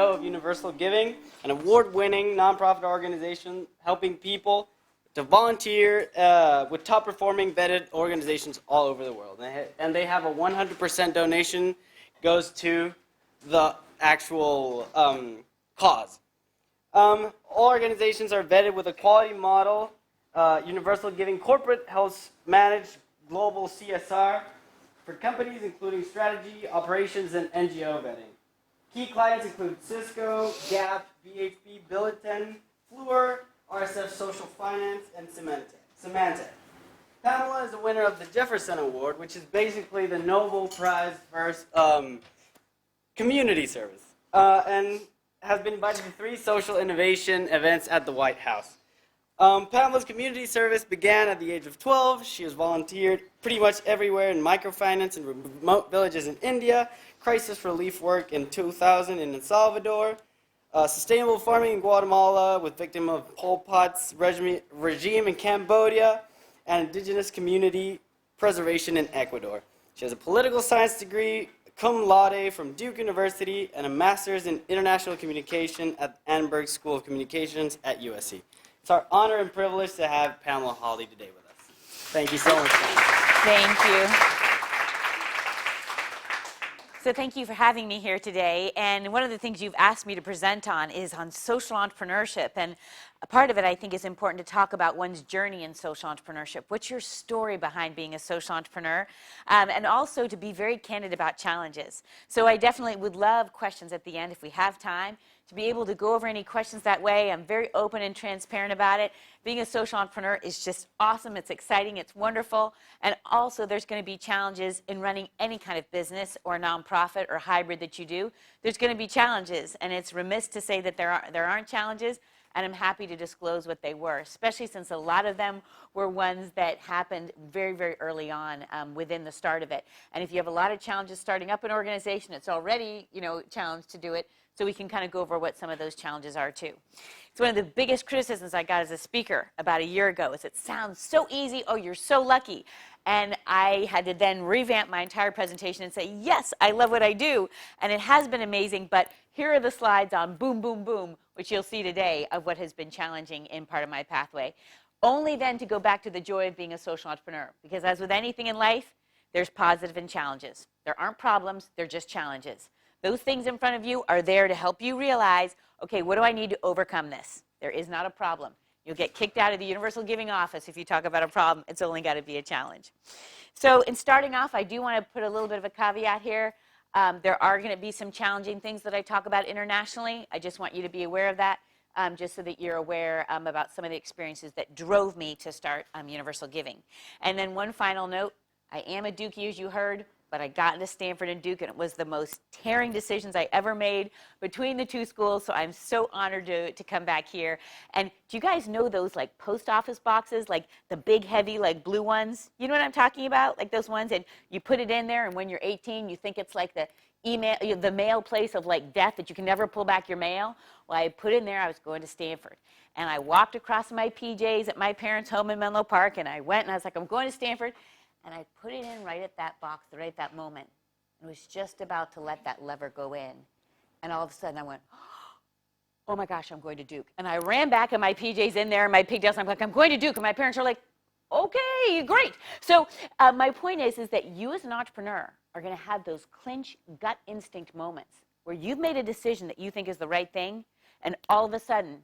CEO of UniversalGiving, an award-winning nonprofit organization helping people to volunteer with top-performing vetted organizations all over the world. And they have a 100% donation goes to the actual cause. All organizations are vetted with a quality model. UniversalGiving Corporate helps manage global CSR for companies, including strategy, operations, and NGO vetting. Key clients include Cisco, Gap, BHP, Billiton, Fluor, RSF Social Finance, and Symantec. Pamela is the winner of the Jefferson Award, which is basically the Nobel Prize for community service, and has been invited to 3 social innovation events at the White House. Pamela's community service began at the age of 12. She has volunteered pretty much everywhere in microfinance in remote villages in India, crisis relief work in 2000 in El Salvador, sustainable farming in Guatemala with victim of Pol Pot's regime in Cambodia, and indigenous community preservation in Ecuador. She has a political science degree, cum laude from Duke University, and a master's in international communication at Annenberg School of Communications at USC. It's our honor and privilege to have Pamela Hawley today with us. Thank you so much. Thank you. So thank you for having me here today. And one of the things you've asked me to present on is on social entrepreneurship. And a part of it, I think, is important to talk about one's journey in social entrepreneurship. What's your story behind being a social entrepreneur? And also to be very candid about challenges. So I definitely would love questions at the end if we have time, to be able to go over any questions that way. I'm very open and transparent about it. Being a social entrepreneur is just awesome. It's exciting. It's wonderful. And also there's going to be challenges in running any kind of business or nonprofit or hybrid that you do. There's going to be challenges. And it's remiss to say that there aren't challenges. And I'm happy to disclose what they were, especially since a lot of them were ones that happened very, very early on within the start of it. And if you have a lot of challenges starting up an organization, it's already, challenged to do it. So we can kind of go over what some of those challenges are too. It's one of the biggest criticisms I got as a speaker about a year ago is it sounds so easy, oh, you're so lucky. And I had to then revamp my entire presentation and say, yes, I love what I do. And it has been amazing, but here are the slides on boom, boom, boom, which you'll see today of what has been challenging in part of my pathway. Only then to go back to the joy of being a social entrepreneur. Because as with anything in life, there's positive and challenges. There aren't problems, they're just challenges. Those things in front of you are there to help you realize, okay, what do I need to overcome this? There is not a problem. You'll get kicked out of the UniversalGiving office if you talk about a problem. It's only got to be a challenge. So in starting off, I do want to put a little bit of a caveat here. There are going to be some challenging things that I talk about internationally. I just want you to be aware of that, just so that you're aware about some of the experiences that drove me to start UniversalGiving. And then one final note, I am a Dookie, as you heard, but I got into Stanford and Duke, and it was the most tearing decisions I ever made between the 2 schools, so I'm so honored to come back here. And do you guys know those like post office boxes, like the big, heavy, like blue ones? You know what I'm talking about? Like those ones, and you put it in there, and when you're 18, you think it's like the mail place of like death that you can never pull back your mail. Well, I put in there I was going to Stanford. And I walked across my PJs at my parents' home in Menlo Park, and I went, and I was like, I'm going to Stanford. And I put it in right at that box, right at that moment. I was just about to let that lever go in. And all of a sudden I went, oh my gosh, I'm going to Duke. And I ran back and my PJ's in there and my pigtails. I'm like, I'm going to Duke. And my parents are like, okay, great. So my point is that you as an entrepreneur are going to have those clinch gut instinct moments where you've made a decision that you think is the right thing. And all of a sudden,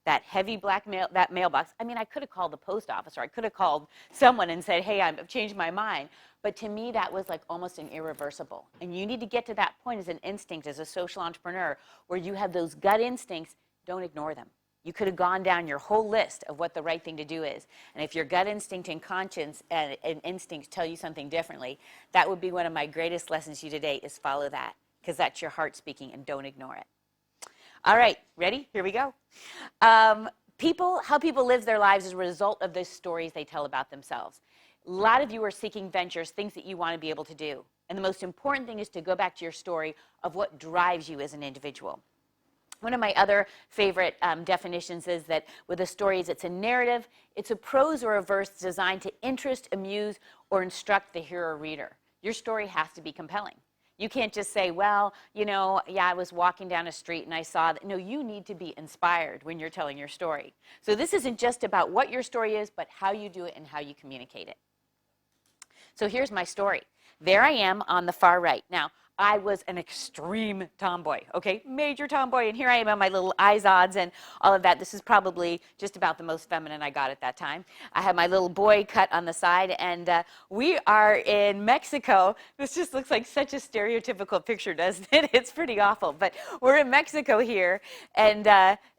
that heavy black mailbox. I mean, I could have called the post office or I could have called someone and said, hey, I've changed my mind. But to me, that was like almost an irreversible. And you need to get to that point as an instinct, as a social entrepreneur, where you have those gut instincts. Don't ignore them. You could have gone down your whole list of what the right thing to do is. And if your gut instinct and conscience and instincts tell you something differently, that would be one of my greatest lessons to you today is follow that, because that's your heart speaking, and don't ignore it. All right, ready? Here we go. How people live their lives is a result of the stories they tell about themselves. A lot of you are seeking ventures, things that you want to be able to do. And the most important thing is to go back to your story of what drives you as an individual. One of my other favorite definitions is that with a story, it's a narrative, it's a prose or a verse designed to interest, amuse, or instruct the hearer or reader. Your story has to be compelling. You can't just say, well, yeah, I was walking down a street and I saw that. No, you need to be inspired when you're telling your story. So this isn't just about what your story is, but how you do it and how you communicate it. So here's my story. There I am on the far right. Now, I was an extreme tomboy, okay? Major tomboy. And here I am on my little Izods and all of that. This is probably just about the most feminine I got at that time. I have my little boy cut on the side, and we are in Mexico. This just looks like such a stereotypical picture, doesn't it? It's pretty awful. But we're in Mexico here, and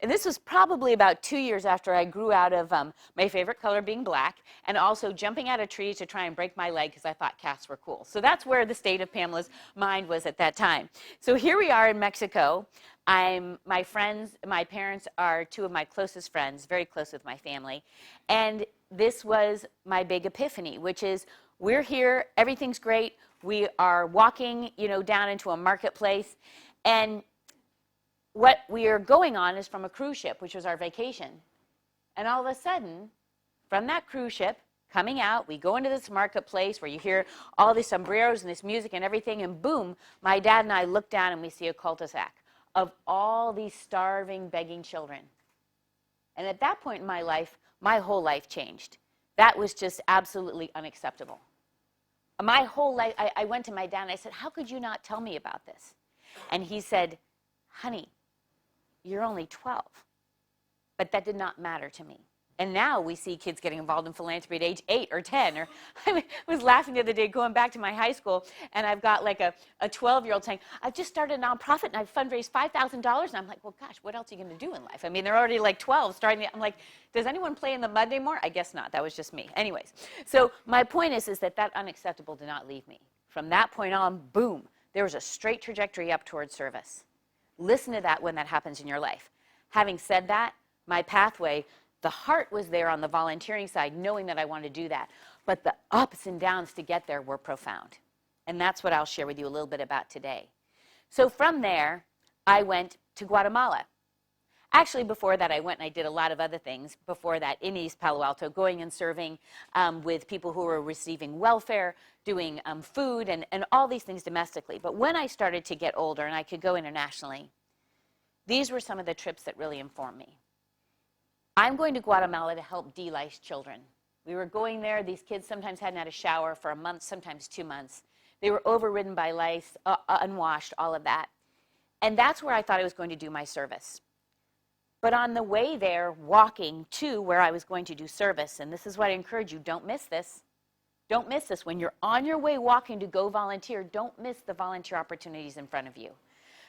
this was probably about 2 years after I grew out of my favorite color being black, and also jumping out of trees to try and break my leg because I thought cats were cool. So that's where the state of Pamela's mind was at that time. So here we are in Mexico. My parents are two of my closest friends, very close with my family. And this was my big epiphany, which is we're here, everything's great. We are walking, down into a marketplace. And what we are going on is from a cruise ship, which was our vacation. And all of a sudden, from that cruise ship, coming out, we go into this marketplace where you hear all these sombreros and this music and everything, and boom, my dad and I look down and we see a cul-de-sac of all these starving, begging children. And at that point in my life, my whole life changed. That was just absolutely unacceptable. My whole life, I went to my dad and I said, how could you not tell me about this? And he said, honey, you're only 12. But that did not matter to me. And now we see kids getting involved in philanthropy at age 8 or 10. Or I was laughing the other day going back to my high school, and I've got like a 12-year-old saying, I've just started a nonprofit and I've fundraised $5,000. And I'm like, well, gosh, what else are you going to do in life? I mean, they're already like 12 starting. I'm like, does anyone play in the mud anymore? I guess not. That was just me. Anyways, so my point is that unacceptable did not leave me. From that point on, boom, there was a straight trajectory up towards service. Listen to that when that happens in your life. Having said that, my pathway, the heart was there on the volunteering side, knowing that I wanted to do that. But the ups and downs to get there were profound. And that's what I'll share with you a little bit about today. So from there, I went to Guatemala. Actually, before that, I went and I did a lot of other things. Before that, in East Palo Alto, going and serving with people who were receiving welfare, doing food, and all these things domestically. But when I started to get older and I could go internationally, these were some of the trips that really informed me. I'm going to Guatemala to help de-lice children. We were going there. These kids sometimes hadn't had a shower for a month, sometimes 2 months. They were overridden by lice, unwashed, all of that. And that's where I thought I was going to do my service. But on the way there, walking to where I was going to do service, and this is what I encourage you, don't miss this. Don't miss this. When you're on your way walking to go volunteer, don't miss the volunteer opportunities in front of you.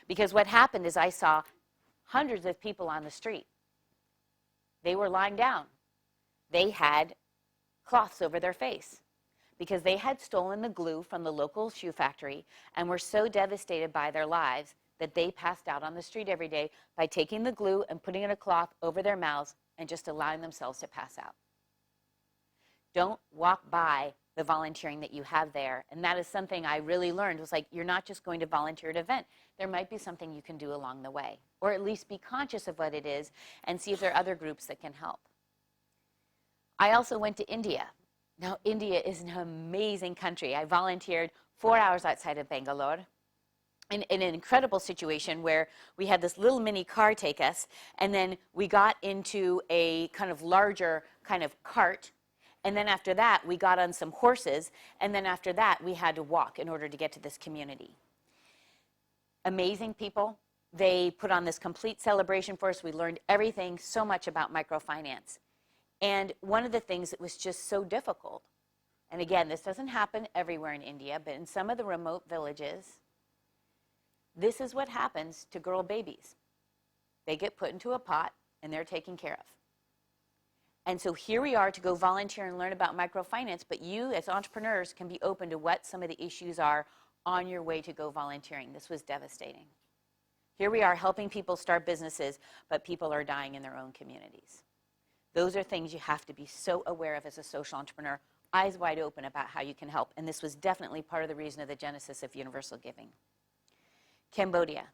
Because what happened is I saw hundreds of people on the street. They were lying down. They had cloths over their face because they had stolen the glue from the local shoe factory and were so devastated by their lives that they passed out on the street every day by taking the glue and putting in a cloth over their mouths and just allowing themselves to pass out. Don't walk by the volunteering that you have there. And that is something I really learned. It was like, you're not just going to volunteer at an event. There might be something you can do along the way, or at least be conscious of what it is and see if there are other groups that can help. I also went to India. Now, India is an amazing country. I volunteered 4 hours outside of Bangalore in an incredible situation where we had this little mini car take us, and then we got into a kind of larger kind of cart. And then after that, we got on some horses, and then after that, we had to walk in order to get to this community. Amazing people. They put on this complete celebration for us. We learned everything, so much about microfinance. And one of the things that was just so difficult, and again, this doesn't happen everywhere in India, but in some of the remote villages, this is what happens to girl babies. They get put into a pot, and they're taken care of. And so here we are to go volunteer and learn about microfinance, but you as entrepreneurs can be open to what some of the issues are on your way to go volunteering. This was devastating. Here we are helping people start businesses, but people are dying in their own communities. Those are things you have to be so aware of as a social entrepreneur, eyes wide open about how you can help. And this was definitely part of the reason of the genesis of Universal Giving. Cambodia.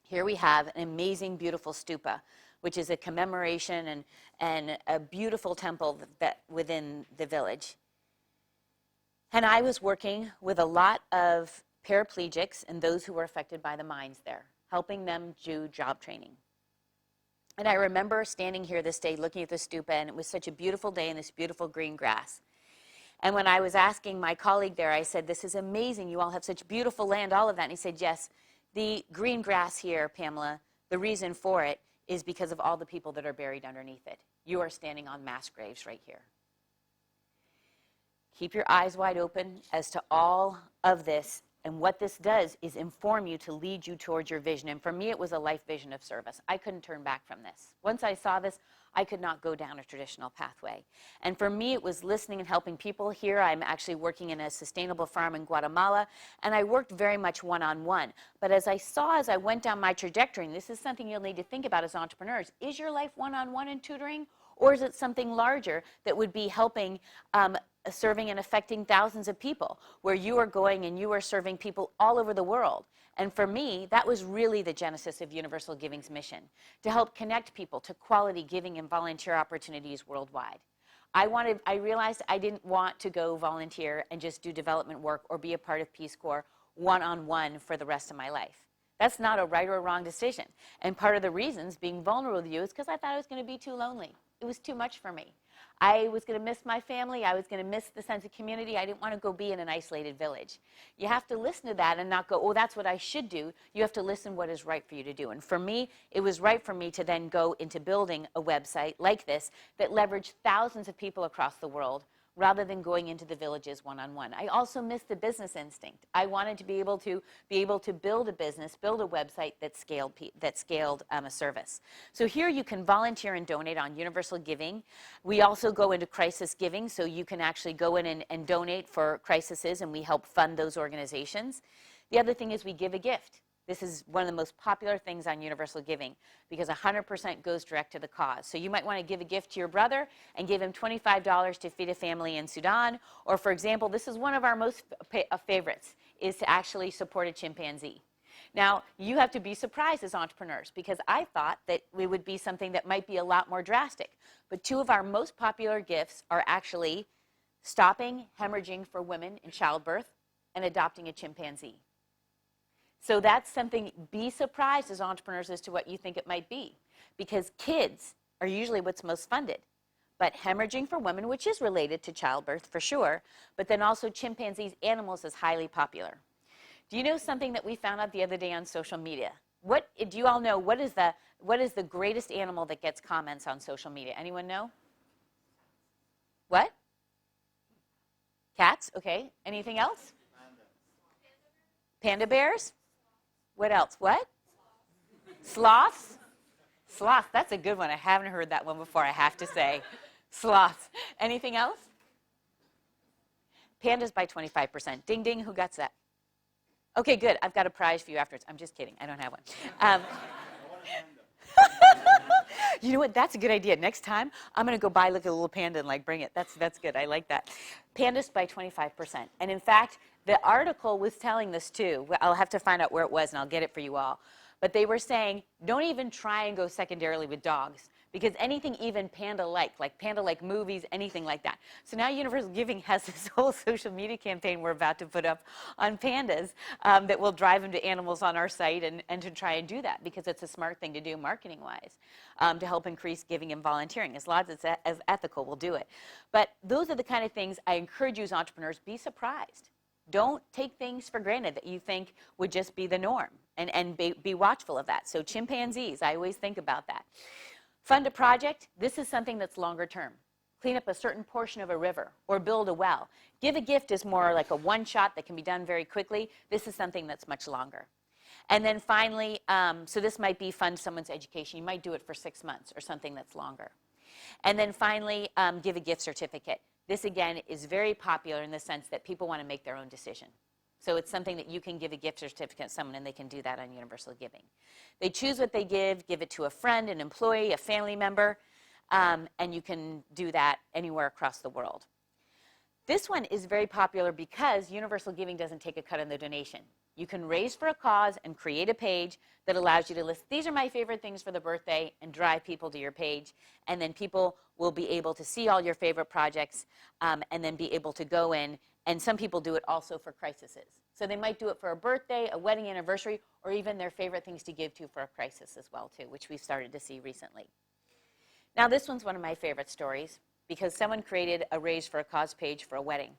Here we have an amazing, beautiful stupa, which is a commemoration and a beautiful temple that within the village. And I was working with a lot of paraplegics and those who were affected by the mines there, helping them do job training. And I remember standing here this day looking at the stupa, and it was such a beautiful day in this beautiful green grass. And when I was asking my colleague there, I said, this is amazing, you all have such beautiful land, all of that. And he said, yes, the green grass here, Pamela, the reason for it is because of all the people that are buried underneath it. You are standing on mass graves right here. Keep your eyes wide open as to all of this. And what this does is inform you to lead you towards your vision. And for me, it was a life vision of service. I couldn't turn back from this. Once I saw this, I could not go down a traditional pathway. And for me, it was listening and helping people. Here, I'm actually working in a sustainable farm in Guatemala, and I worked very much one-on-one. But as I went down my trajectory, and this is something you'll need to think about as entrepreneurs, is your life one-on-one in tutoring, or is it something larger that would be helping serving and affecting thousands of people, where you are going and you are serving people all over the world? And for me, that was really the genesis of Universal Giving's mission, to help connect people to quality giving and volunteer opportunities worldwide. I realized I didn't want to go volunteer and just do development work or be a part of Peace Corps one-on-one for the rest of my life. That's not a right or a wrong decision. And part of the reasons being vulnerable with you is because I thought I was going to be too lonely. It was too much for me. I was going to miss my family. I was going to miss the sense of community. I didn't want to go be in an isolated village. You have to listen to that and not go, oh, that's what I should do. You have to listen what is right for you to do. And for me, it was right for me to then go into building a website like this that leveraged thousands of people across the world, rather than going into the villages one-on-one. I also missed the business instinct. I wanted to be able to build a business, build a website that scaled a service. So here you can volunteer and donate on Universal Giving. We also go into crisis giving, so you can actually go in and donate for crises, and we help fund those organizations. The other thing is we give a gift. This is one of the most popular things on Universal Giving because 100% goes direct to the cause. So you might want to give a gift to your brother and give him $25 to feed a family in Sudan. Or for example, this is one of our most favorites, is to actually support a chimpanzee. Now, you have to be surprised as entrepreneurs because I thought that it would be something that might be a lot more drastic. But two of our most popular gifts are actually stopping hemorrhaging for women in childbirth and adopting a chimpanzee. So that's something, be surprised as entrepreneurs as to what you think it might be. Because kids are usually what's most funded. But hemorrhaging for women, which is related to childbirth for sure, but then also chimpanzees, animals, is highly popular. Do you know something that we found out the other day on social media? Do you all know what is the greatest animal that gets comments on social media? Anyone know? What? Cats? Okay. Anything else? Panda bears? What else? What? Sloths? Sloths, that's a good one. I haven't heard that one before, I have to say. Sloths. Anything else? Pandas by 25%. Ding, ding, who got that? Okay, good. I've got a prize for you afterwards. I'm just kidding. I don't have one. You know what? That's a good idea. Next time, I'm going to go buy like a little panda and bring it. That's good. I like that. Pandas by 25%. And in fact, the article was telling this too. I'll have to find out where it was, and I'll get it for you all. But they were saying, don't even try and go secondarily with dogs, because anything even panda-like, like panda-like movies, anything like that. So now Universal Giving has this whole social media campaign we're about to put up on pandas that will drive them to animals on our site and to try and do that, because it's a smart thing to do marketing-wise to help increase giving and volunteering. As long as it's as ethical, we'll do it. But those are the kind of things I encourage you as entrepreneurs, be surprised. Don't take things for granted that you think would just be the norm, and be watchful of that. So chimpanzees, I always think about that. Fund a project. This is something that's longer term. Clean up a certain portion of a river or build a well. Give a gift is more like a one-shot that can be done very quickly. This is something that's much longer. And then finally, so this might be fund someone's education. You might do it for 6 months or something that's longer. And then finally, give a gift certificate. This, again, is very popular in the sense that people want to make their own decision. So it's something that you can give a gift certificate to someone, and they can do that on Universal Giving. They choose what they give it to a friend, an employee, a family member, and you can do that anywhere across the world. This one is very popular because Universal Giving doesn't take a cut on the donation. You can raise for a cause and create a page that allows you to list, these are my favorite things for the birthday, and drive people to your page. And then people will be able to see all your favorite projects and then be able to go in And some people do it also for crises. So they might do it for a birthday, a wedding anniversary, or even their favorite things to give to for a crisis as well, too, which we've started to see recently. Now, this one's one of my favorite stories because someone created a Raise for a Cause page for a wedding.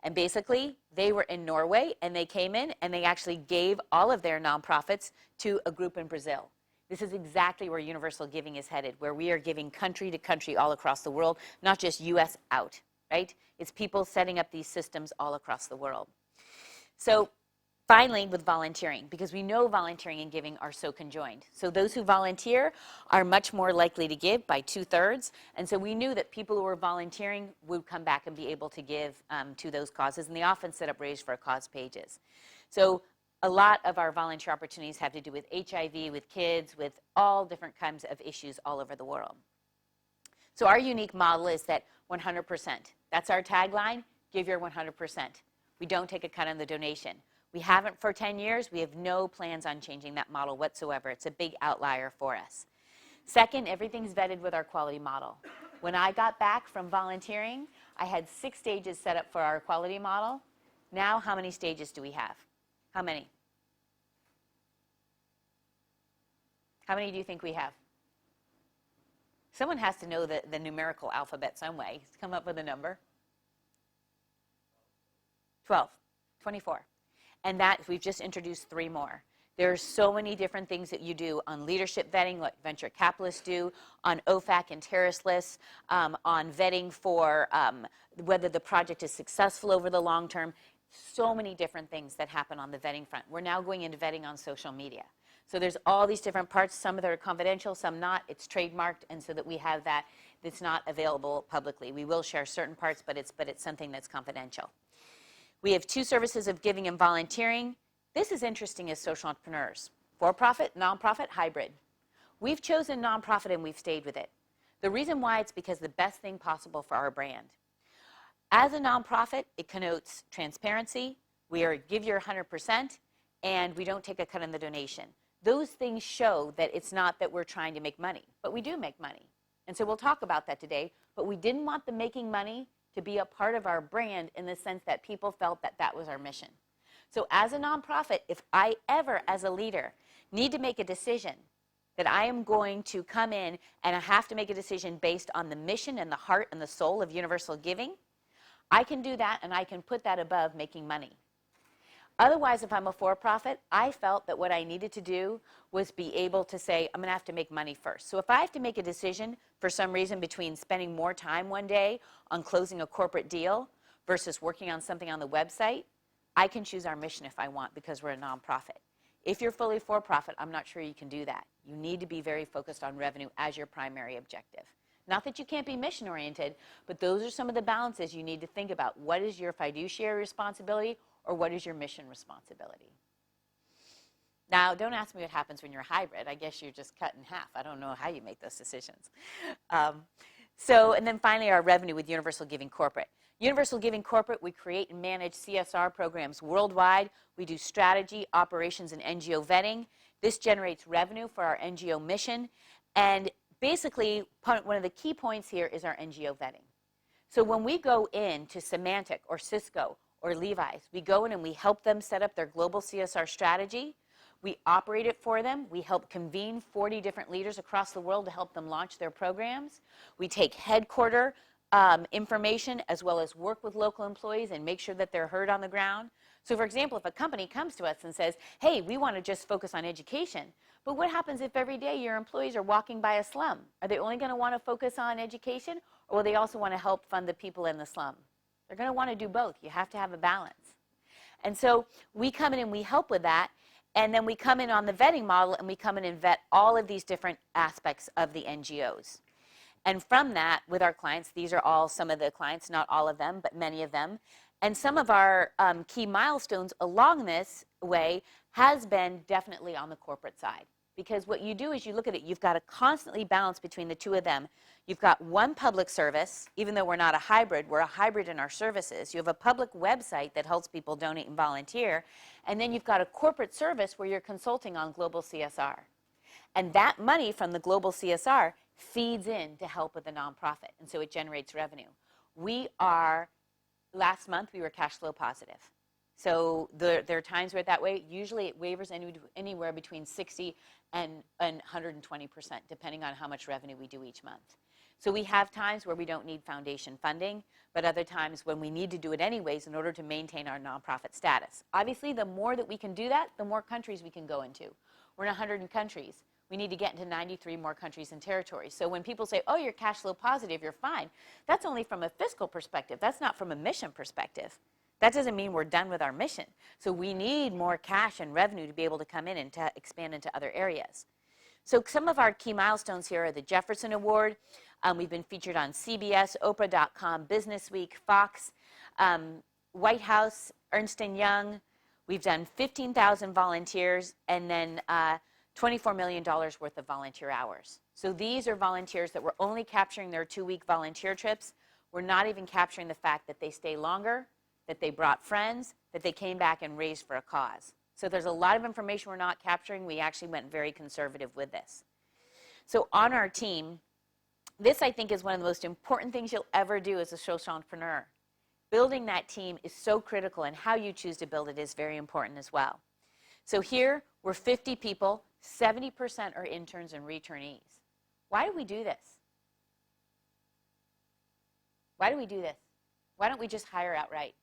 And basically, they were in Norway, and they came in, and they actually gave all of their nonprofits to a group in Brazil. This is exactly where Universal Giving is headed, where we are giving country to country all across the world, not just U.S. out, right? It's people setting up these systems all across the world. So finally, with volunteering, because we know volunteering and giving are so conjoined. So those who volunteer are much more likely to give by 2/3. And so we knew that people who were volunteering would come back and be able to give to those causes. And they often set up Raise for a Cause pages. So a lot of our volunteer opportunities have to do with HIV, with kids, with all different kinds of issues all over the world. So our unique model is that 100%. That's our tagline, give your 100%. We don't take a cut on the donation. We haven't for 10 years. We have no plans on changing that model whatsoever. It's a big outlier for us. Second, everything's vetted with our quality model. When I got back from volunteering, I had 6 stages set up for our quality model. Now, how many stages do we have? How many? How many do you think we have? Someone has to know the numerical alphabet some way. Come up with a number. 12, 24. And that, we've just introduced 3 more. There's so many different things that you do on leadership vetting, what venture capitalists do, on OFAC and terrorist lists, on vetting for whether the project is successful over the long term. So many different things that happen on the vetting front. We're now going into vetting on social media. So there's all these different parts, some that are confidential, some not. It's trademarked, and so that we have that, it's not available publicly. We will share certain parts, but it's something that's confidential. We have 2 services of giving and volunteering. This is interesting as social entrepreneurs. For-profit, nonprofit, hybrid. We've chosen nonprofit and we've stayed with it. The reason why, it's because the best thing possible for our brand. As a nonprofit, it connotes transparency. We are give your 100%, and we don't take a cut on the donation. Those things show that it's not that we're trying to make money, but we do make money. And so we'll talk about that today, but we didn't want the making money to be a part of our brand in the sense that people felt that that was our mission. So as a nonprofit, if I ever, as a leader, need to make a decision that I am going to come in and I have to make a decision based on the mission and the heart and the soul of Universal Giving, I can do that and I can put that above making money. Otherwise, if I'm a for-profit, I felt that what I needed to do was be able to say, I'm going to have to make money first. So if I have to make a decision for some reason between spending more time one day on closing a corporate deal versus working on something on the website, I can choose our mission if I want because we're a nonprofit. If you're fully for-profit, I'm not sure you can do that. You need to be very focused on revenue as your primary objective. Not that you can't be mission-oriented, but those are some of the balances you need to think about. What is your fiduciary responsibility? Or what is your mission responsibility? Now, don't ask me what happens when you're a hybrid. I guess you're just cut in half. I don't know how you make those decisions. And then finally, our revenue with Universal Giving Corporate. Universal Giving Corporate, we create and manage CSR programs worldwide. We do strategy, operations, and NGO vetting. This generates revenue for our NGO mission. And basically, one of the key points here is our NGO vetting. So when we go into Symantec or Cisco or Levi's, we go in and we help them set up their global CSR strategy. We operate it for them. We help convene 40 different leaders across the world to help them launch their programs. We take headquarter information as well as work with local employees and make sure that they're heard on the ground. So for example, if a company comes to us and says, hey, we want to just focus on education, but what happens if every day your employees are walking by a slum? Are they only going to want to focus on education, or will they also want to help fund the people in the slum? They're going to want to do both. You have to have a balance. And so we come in and we help with that. And then we come in on the vetting model and we come in and vet all of these different aspects of the NGOs. And from that, with our clients, these are all some of the clients, not all of them, but many of them. And some of our key milestones along this way has been definitely on the corporate side. Because what you do is you look at it, you've got to constantly balance between the two of them. You've got one public service, even though we're not a hybrid, we're a hybrid in our services. You have a public website that helps people donate and volunteer. And then you've got a corporate service where you're consulting on global CSR. And that money from the global CSR feeds in to help with the nonprofit. And so it generates revenue. We are last month we were cash flow positive. So there are times where that way, usually it wavers anywhere between 60 and 120%, depending on how much revenue we do each month. So we have times where we don't need foundation funding, but other times when we need to do it anyways in order to maintain our nonprofit status. Obviously, the more that we can do that, the more countries we can go into. We're in 100 countries. We need to get into 93 more countries and territories. So when people say, oh, you're cash flow positive, you're fine, that's only from a fiscal perspective. That's not from a mission perspective. That doesn't mean we're done with our mission. So we need more cash and revenue to be able to come in and to expand into other areas. So some of our key milestones here are the Jefferson Award. We've been featured on CBS, Oprah.com, Businessweek, Fox, White House, Ernst & Young. We've done 15,000 volunteers and then $24 million worth of volunteer hours. So these are volunteers that we're only capturing their 2-week volunteer trips. We're not even capturing the fact that they stay longer, that they brought friends, that they came back and raised for a cause. So there's a lot of information we're not capturing. We actually went very conservative with this. So on our team, this I think is one of the most important things you'll ever do as a social entrepreneur. Building that team is so critical, and how you choose to build it is very important as well. So here, we're 50 people, 70% are interns and returnees. Why do we do this? Why do we do this? Why don't we just hire outright?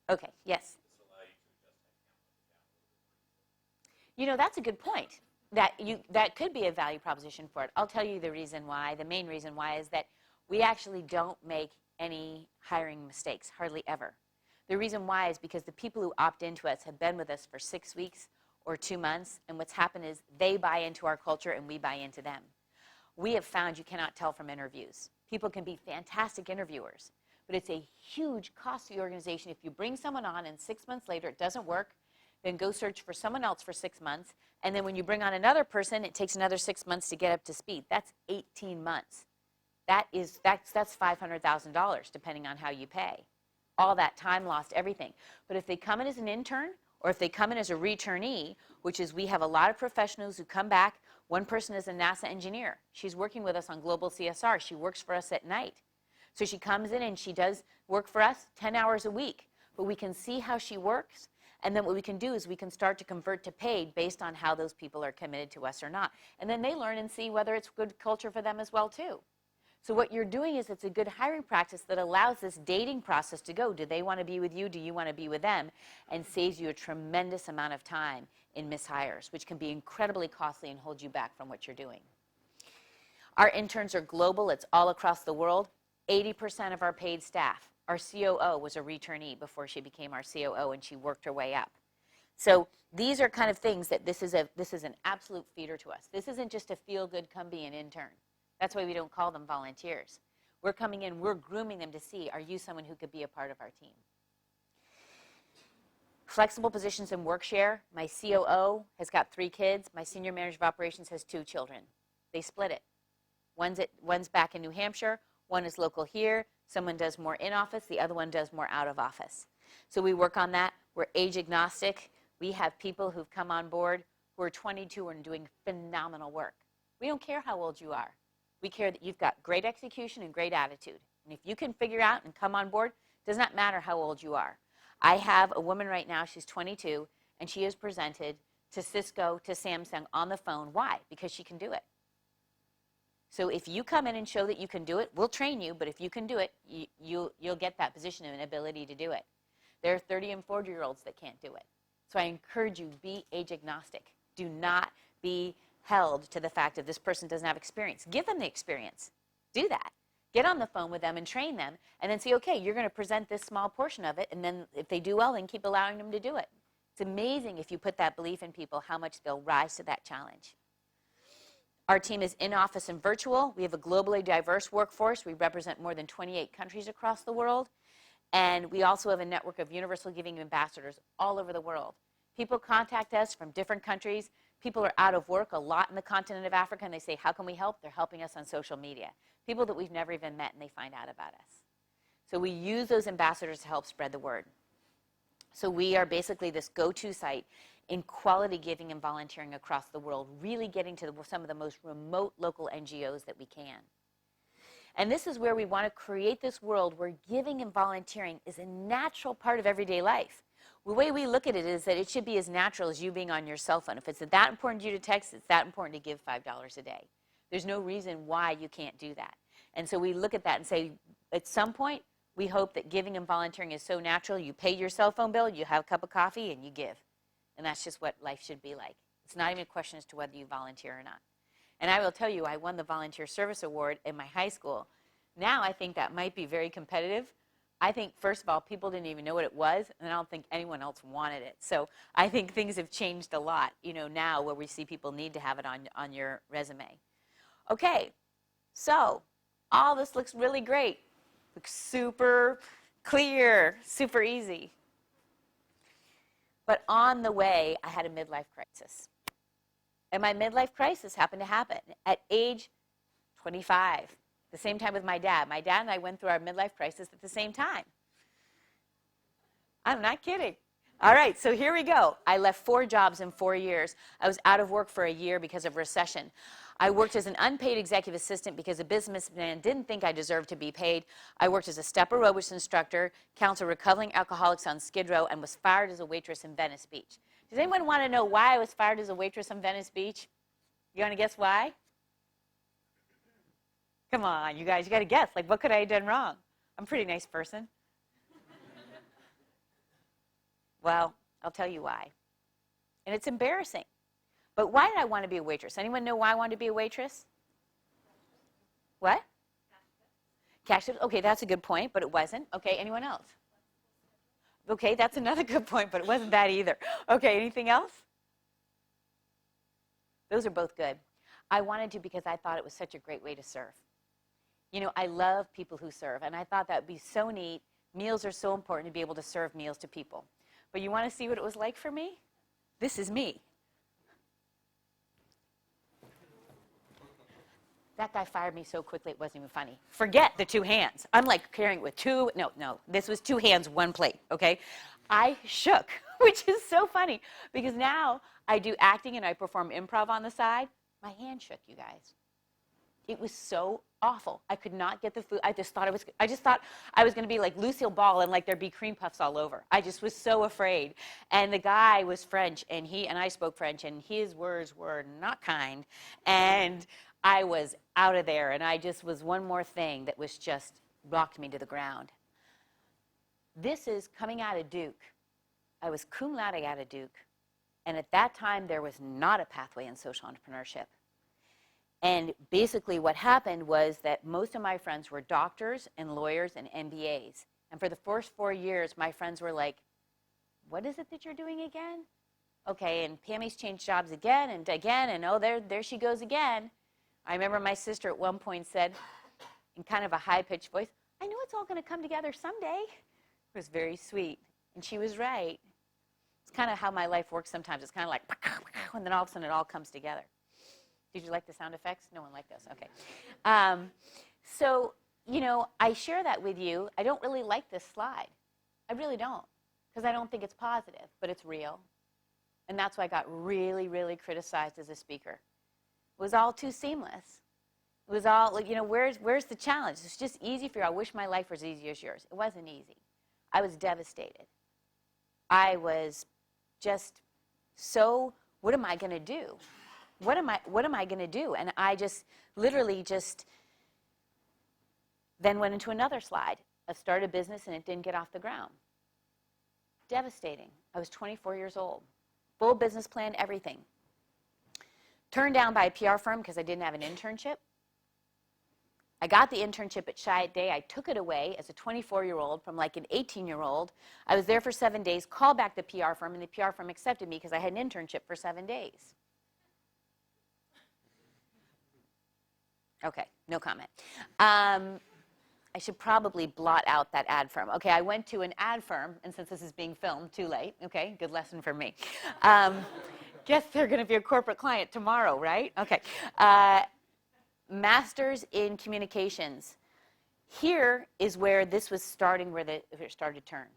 Okay, yes. You know, that's a good point. That could be a value proposition for it. I'll tell you the reason why. The main reason why is that we actually don't make any hiring mistakes, hardly ever. The reason why is because the people who opt into us have been with us for 6 weeks or 2 months, and what's happened is they buy into our culture and we buy into them. We have found you cannot tell from interviews. People can be fantastic interviewers, but it's a huge cost to the organization if you bring someone on and 6 months later it doesn't work, then go search for someone else for 6 months, and then when you bring on another person, it takes another 6 months to get up to speed. That's 18 months. That's $500,000 depending on how you pay. All that time lost, everything. But if they come in as an intern, or if they come in as a returnee, which is we have a lot of professionals who come back. One person is a NASA engineer. She's working with us on global CSR. She works for us at night. So she comes in and she does work for us 10 hours a week. But we can see how she works. And then what we can do is we can start to convert to paid based on how those people are committed to us or not. And then they learn and see whether it's good culture for them as well too. So what you're doing is it's a good hiring practice that allows this dating process to go. Do they want to be with you? Do you want to be with them? And saves you a tremendous amount of time in mishires, which can be incredibly costly and hold you back from what you're doing. Our interns are global. It's all across the world. 80% of our paid staff. Our COO was a returnee before she became our COO, and she worked her way up. So these are kind of things that this is an absolute feeder to us. This isn't just a feel-good, come be an intern. That's why we don't call them volunteers. We're coming in, we're grooming them to see, are you someone who could be a part of our team? Flexible positions and work share. My COO has got 3 kids. My senior manager of operations has 2 children. They split it. One's back in New Hampshire. One is local here. Someone does more in office. The other one does more out of office. So we work on that. We're age agnostic. We have people who've come on board who are 22 and doing phenomenal work. We don't care how old you are. We care that you've got great execution and great attitude. And if you can figure out and come on board, it does not matter how old you are. I have a woman right now, she's 22, and she is presented to Cisco, to Samsung on the phone. Why? Because she can do it. So if you come in and show that you can do it, we'll train you, but if you can do it, you'll get that position and ability to do it. There are 30 and 40-year-olds that can't do it. So I encourage you, be age agnostic. Do not be held to the fact that this person doesn't have experience. Give them the experience. Do that. Get on the phone with them and train them, and then say, okay, you're going to present this small portion of it, and then if they do well, then keep allowing them to do it. It's amazing if you put that belief in people, how much they'll rise to that challenge. Our team is in-office and virtual. We have a globally diverse workforce. We represent more than 28 countries across the world, and we also have a network of Universal Giving ambassadors all over the world. People contact us from different countries. People are out of work a lot in the continent of Africa, and they say, how can we help? They're helping us on social media. People that we've never even met, and they find out about us. So we use those ambassadors to help spread the word. So we are basically this go-to site in quality giving and volunteering across the world, really getting to some of the most remote local NGOs that we can. And this is where we want to create this world where giving and volunteering is a natural part of everyday life. The way we look at it is that it should be as natural as you being on your cell phone. If it's that important to you to text, it's that important to give $5 a day. There's no reason why you can't do that. And so we look at that and say, at some point, we hope that giving and volunteering is so natural, you pay your cell phone bill, you have a cup of coffee, and you give. And that's just what life should be like. It's not even a question as to whether you volunteer or not. And I will tell you, I won the Volunteer Service Award in my high school. Now I think that might be very competitive. I think, first of all, people didn't even know what it was, and I don't think anyone else wanted it. So I think things have changed a lot, now where we see people need to have it on your resume. Okay, so all this looks really great. Looks super clear, super easy. But on the way, I had a midlife crisis. And my midlife crisis happened to happen at age 25. The same time with my dad. My dad and I went through our midlife crisis at the same time. I'm not kidding. All right, so here we go. I left 4 jobs in 4 years. I was out of work for a year because of recession. I worked as an unpaid executive assistant because a businessman didn't think I deserved to be paid. I worked as a step aerobics instructor, counseled recovering alcoholics on Skid Row, and was fired as a waitress in Venice Beach. Does anyone want to know why I was fired as a waitress in Venice Beach? You want to guess why? Come on, you guys, you got to guess. Like, what could I have done wrong? I'm a pretty nice person. Well, I'll tell you why. And it's embarrassing. But why did I want to be a waitress? Anyone know why I wanted to be a waitress? What? Cash tips. Okay, that's a good point, but it wasn't. Okay, anyone else? Okay, that's another good point, but it wasn't that either. Okay, anything else? Those are both good. I wanted to because I thought it was such a great way to serve. I love people who serve, and I thought that would be so neat. Meals are so important to be able to serve meals to people. But you want to see what it was like for me? This is me. That guy fired me so quickly it wasn't even funny. Forget the 2 hands. I'm like carrying it with 2, no, this was 2 hands, 1 plate, okay? I shook, which is so funny because now I do acting and I perform improv on the side. My hand shook, you guys. It was so awful. I could not get the food. I just thought I was going to be like Lucille Ball and like there'd be cream puffs all over. I just was so afraid. And the guy was French and I spoke French and his words were not kind. And I was out of there and I just was one more thing that was just rocked me to the ground. This is coming out of Duke. I was cum laude out of Duke. And at that time, there was not a pathway in social entrepreneurship. And basically what happened was that most of my friends were doctors and lawyers and MBAs. And for the first 4 years, my friends were like, what is it that you're doing again? Okay, and Pammy's changed jobs again, and oh, there she goes again. I remember my sister at one point said, in kind of a high-pitched voice, I know it's all going to come together someday. It was very sweet. And she was right. It's kind of how my life works sometimes. It's kind of like, and then all of a sudden it all comes together. Did you like the sound effects? No one liked those. Okay. So, I share that with you. I don't really like this slide. I really don't, because I don't think it's positive, but it's real. And that's why I got really, really criticized as a speaker. It was all too seamless. It was all, like, where's the challenge? It's just easy for you. I wish my life was easy as yours. It wasn't easy. I was devastated. I was just so, what am I going to do? What am I going to do? And I just literally then went into another slide. I started a business and it didn't get off the ground. Devastating. I was 24 years old. Full business plan, everything. Turned down by a PR firm because I didn't have an internship. I got the internship at Chiat Day. I took it away as a 24-year-old from like an 18-year-old. I was there for 7 days, called back the PR firm, and the PR firm accepted me because I had an internship for 7 days. Okay, no comment. I should probably blot out that ad firm. Okay, I went to an ad firm, and since this is being filmed, too late. Okay, good lesson for me. Guess they're going to be a corporate client tomorrow, right? Okay. Masters in Communications. Here is where this was starting, where it started to turn.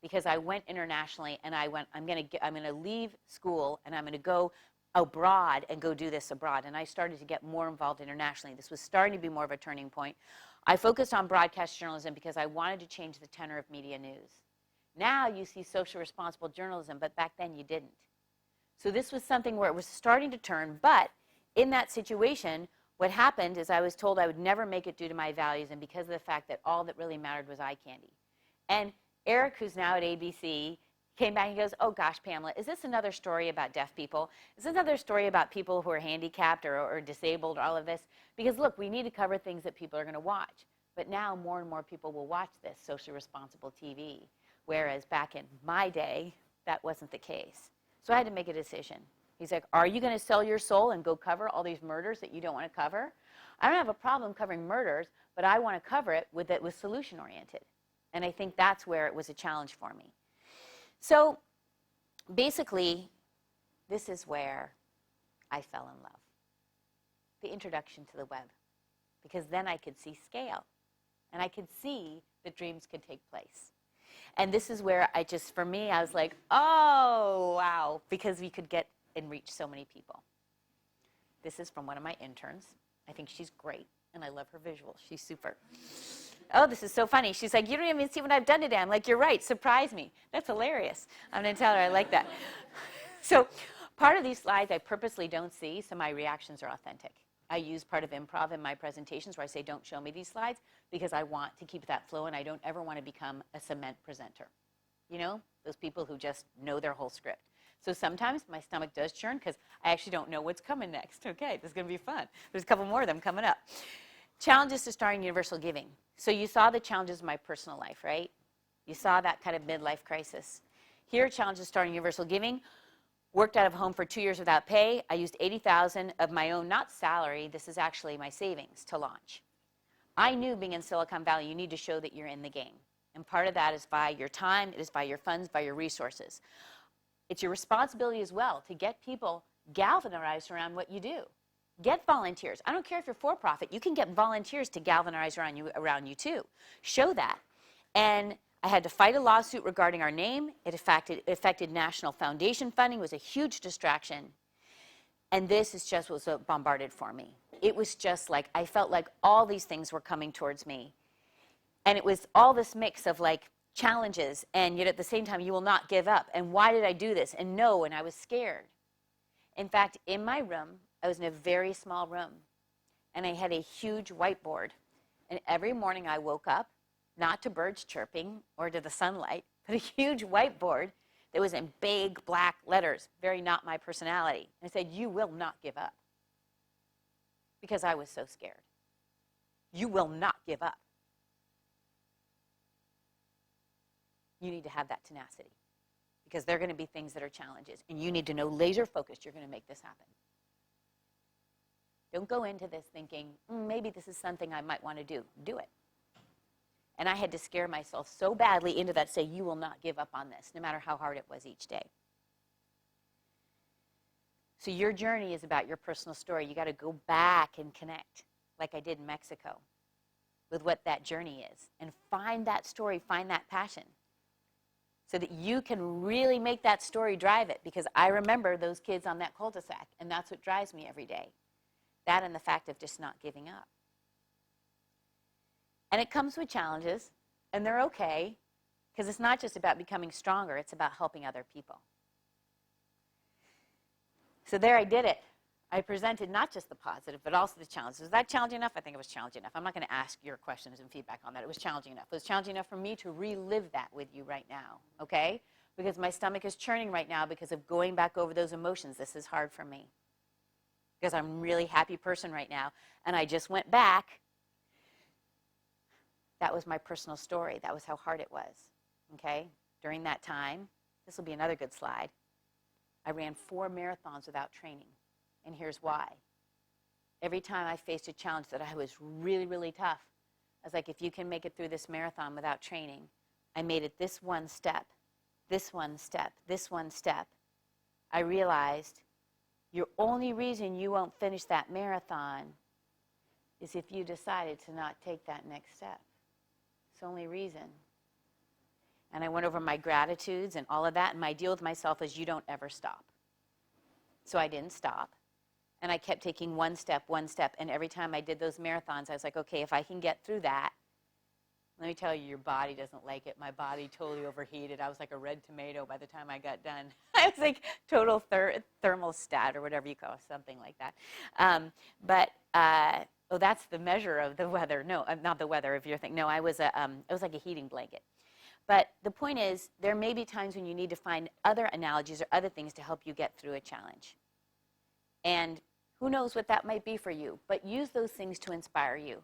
because I went internationally and I'm going to leave school and I'm going to go abroad and go do this abroad. And I started to get more involved internationally. This was starting to be more of a turning point. I focused on broadcast journalism because I wanted to change the tenor of media news. Now you see social responsible journalism, but back then you didn't. So this was something where it was starting to turn, but in that situation, what happened is I was told I would never make it due to my values and because of the fact that all that really mattered was eye candy. And Eric, who's now at ABC, came back and goes, oh gosh, Pamela, is this another story about deaf people? Is this another story about people who are handicapped or disabled or all of this? Because look, we need to cover things that people are going to watch. But now more and more people will watch this socially responsible TV, whereas back in my day, that wasn't the case. So I had to make a decision. He's like, are you going to sell your soul and go cover all these murders that you don't want to cover? I don't have a problem covering murders, but I want to cover it with solution-oriented. And I think that's where it was a challenge for me. So basically, this is where I fell in love. The introduction to the web. Because then I could see scale. And I could see that dreams could take place. And this is where for me, I was like, oh, wow. Because we could get and reach so many people. This is from one of my interns. I think she's great. And I love her visuals. She's super. Oh, this is so funny. She's like, you don't even see what I've done today. I'm like, you're right. Surprise me. That's hilarious. I'm going to tell her I like that. So part of these slides I purposely don't see, so my reactions are authentic. I use part of improv in my presentations where I say, don't show me these slides because I want to keep that flow and I don't ever want to become a cement presenter. You know, those people who just know their whole script. So sometimes my stomach does churn because I actually don't know what's coming next. Okay, this is going to be fun. There's a couple more of them coming up. Challenges to starting Universal Giving. So you saw the challenges of my personal life, right? You saw that kind of midlife crisis. Here, challenges to starting Universal Giving. Worked out of home for 2 years without pay. I used $80,000 of my own, not salary, this is actually my savings to launch. I knew being in Silicon Valley, you need to show that you're in the game. And part of that is by your time, it is by your funds, by your resources. It's your responsibility as well to get people galvanized around what you do. Get volunteers. I don't care if you're for-profit. You can get volunteers to galvanize around you too. Show that. And I had to fight a lawsuit regarding our name. It affected national foundation funding. It was a huge distraction. And this is just was bombarded for me. It was just like, I felt like all these things were coming towards me. And it was all this mix of like challenges, and yet at the same time, you will not give up. And why did I do this? And no, and I was scared. In fact, in my room, I was in a very small room, and I had a huge whiteboard. And every morning I woke up, not to birds chirping or to the sunlight, but a huge whiteboard that was in big black letters, very not my personality. And I said, you will not give up. Because I was so scared. You will not give up. You need to have that tenacity. Because there are going to be things that are challenges. And you need to know laser focused, you're going to make this happen. Don't go into this thinking, maybe this is something I might want to do. Do it. And I had to scare myself so badly into that, say, you will not give up on this, no matter how hard it was each day. So your journey is about your personal story. You got to go back and connect, like I did in Mexico, with what that journey is. And find that story, find that passion, so that you can really make that story drive it. Because I remember those kids on that cul-de-sac, and that's what drives me every day. That and the fact of just not giving up. And it comes with challenges, and they're okay, because it's not just about becoming stronger, it's about helping other people. So there I did it. I presented not just the positive, but also the challenges. Was that challenging enough? I think it was challenging enough. I'm not going to ask your questions and feedback on that. It was challenging enough. It was challenging enough for me to relive that with you right now, okay? Because my stomach is churning right now because of going back over those emotions. This is hard for me. Because I'm a really happy person right now, and I just went back. That was my personal story. That was how hard it was, okay? During that time, this will be another good slide, I ran 4 marathons without training, and here's why. Every time I faced a challenge that I was really, really tough, I was like, if you can make it through this marathon without training, I made it this one step, this one step, this one step. I realized your only reason you won't finish that marathon is if you decided to not take that next step. It's the only reason. And I went over my gratitudes and all of that, and my deal with myself is you don't ever stop. So I didn't stop. And I kept taking one step, and every time I did those marathons, I was like, okay, if I can get through that, let me tell you, your body doesn't like it. My body totally overheated. I was like a red tomato by the time I got done. I was like total thermostat or whatever you call it, something like that. Oh, that's the measure of the weather. No, not the weather, if you're thinking. No, I was like a heating blanket. But the point is, there may be times when you need to find other analogies or other things to help you get through a challenge. And who knows what that might be for you, but use those things to inspire you.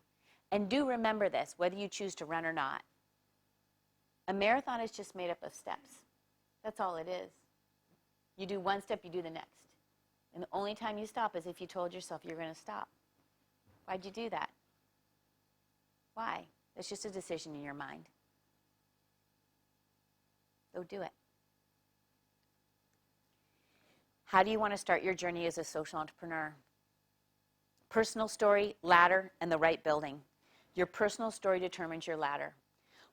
And do remember this, whether you choose to run or not. A marathon is just made up of steps. That's all it is. You do one step, you do the next. And the only time you stop is if you told yourself you're going to stop. Why'd you do that? Why? It's just a decision in your mind. Go do it. How do you want to start your journey as a social entrepreneur? Personal story, ladder, and the right building. Your personal story determines your ladder.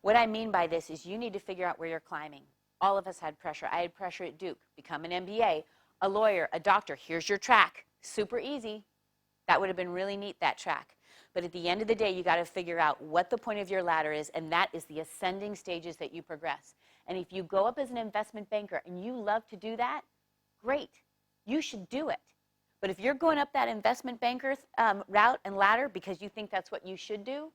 What I mean by this is you need to figure out where you're climbing. All of us had pressure. I had pressure at Duke. Become an MBA, a lawyer, a doctor. Here's your track. Super easy. That would have been really neat, that track. But at the end of the day, you got to figure out what the point of your ladder is, and that is the ascending stages that you progress. And if you go up as an investment banker and you love to do that, great. You should do it. But if you're going up that investment banker's route and ladder because you think that's what you should do,